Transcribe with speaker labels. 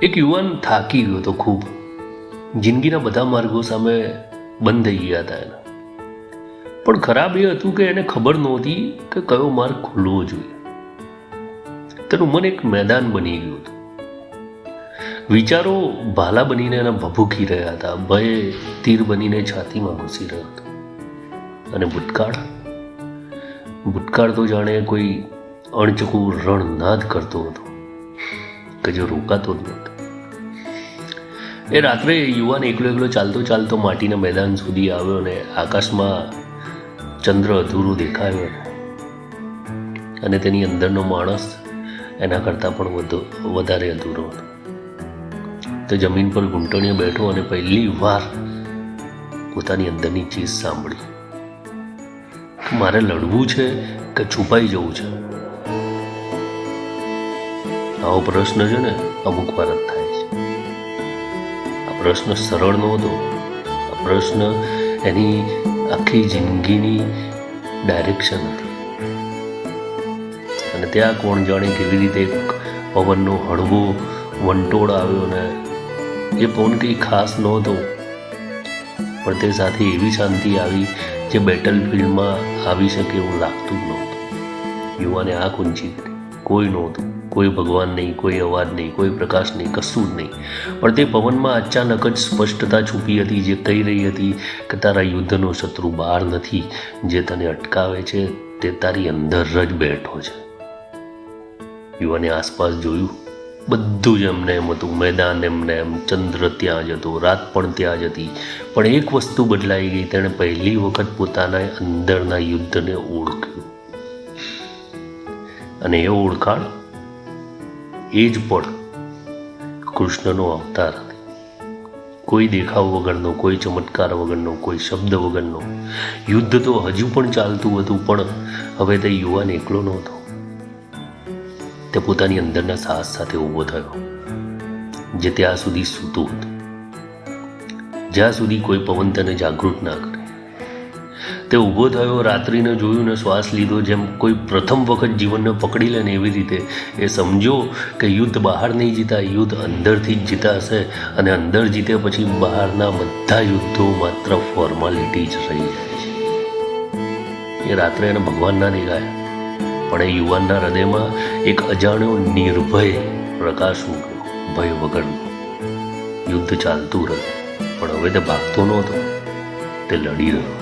Speaker 1: એક યુવાન થાકી ગયો હતો ખૂબ. જિંદગીના બધા માર્ગો સામે બંધ થઈ ગયા હતા એના. પણ ખરાબ એ હતું કે એને ખબર નહોતી કે કયો માર્ગ ખોલવો જોઈએ. તેનું મન એક મેદાન બની ગયું હતું. વિચારો ભાલા બનીને એને ભભૂકી રહ્યા હતા. ભય તીર બનીને છાતીમાં ઘૂસી રહ્યો હતો. અને ભૂતકાળ તો જાણે કોઈ અણચકું રણનાદ કરતો હતો કે જે રોકાતો જ નહોતો. એ રાત્રે યુવાન એકલો ચાલતો ચાલતો માટીના મેદાન સુધી આવ્યો અને આકાશમાં ચંદ્ર અધૂરું દેખાયો અને તેની અંદરનો માણસ એના કરતાં પણ વધારે અધૂરો હતો. તે જમીન પર ઘૂંટણીએ બેઠો અને પહેલી વાર પોતાની અંદરની ચીજ સાંભળી. મારે લડવું છે કે છુપાઈ જવું છે? આવો પ્રશ્ન છે ને અમુક વાર જ થાય છે. આ પ્રશ્ન સરળ નહોતો. આ પ્રશ્ન એની આખી જિંદગીની ડાયરેક્શન હતી. અને ત્યાં કોણ જાણે કેવી રીતે એક પવનનો હળવો વંટોળ આવ્યો ને એ પવન કંઈ ખાસ નહોતો, પણ તે સાથે એવી શાંતિ આવી જે બેટલફિલ્ડમાં આવી શકે એવું લાગતું જ નહોતું. યુવાને આંખ ઊંચી કરી. કોઈ નહોતું, કોઈ ભગવાન નહીં, કોઈ અવાજ નહીં, કોઈ પ્રકાશ નહીં, કશું જ નહીં. પણ તે પવનમાં અચાનક જ સ્પષ્ટતા છુપી હતી જે કહી રહી હતી કે તારા યુદ્ધનો શત્રુ બહાર નથી, જે તને અટકાવે છે તે તારી અંદર જ બેઠો છે. યુવાને આસપાસ જોયું. બધું જ એમને એમ હતું. મેદાન એમને એમ, ચંદ્ર ત્યાં જ હતો, રાત પણ ત્યાં જ હતી. પણ એક વસ્તુ બદલાઈ ગઈ. તેણે પહેલી વખત પોતાના અંદરના યુદ્ધને ઓળખ્યું. અને એ ઓળખાણ એ જ પળ કૃષ્ણનો અવતાર હતી. કોઈ દેખાવ વગરનો, કોઈ ચમત્કાર વગરનો, કોઈ શબ્દ વગરનો. યુદ્ધ તો હજુ પણ ચાલતું હતું, પણ હવે તે યુવાન એકલો નહોતો. તે પોતાની અંદરના સાહસ સાથે ઊભો થયો, જે ત્યાં સુધી સૂતું હતું, જ્યાં સુધી કોઈ પવન તેને જાગૃત ના કરે. તે ઊભો થયો, રાત્રિને જોયું ને શ્વાસ લીધો. જેમ કોઈ પ્રથમ વખત જીવનને પકડી લે ને એવી રીતે એ સમજો કે યુદ્ધ બહાર નહીં જીતા, યુદ્ધ અંદરથી જ જીતાશે. અને અંદર જીતે પછી બહારના બધા યુદ્ધો માત્ર ફોર્માલિટી જ રહી જાય છે. એ રાત્રે એને ભગવાન ના દેખાયા, પણ એ યુવાનના હૃદયમાં એક અજાણ્યો નિર્ભય પ્રકાશ મૂક્યો, ભય વગરનો. યુદ્ધ ચાલતું રહ્યું, પણ હવે તે ભાગતો નહોતો, તે લડી રહ્યો.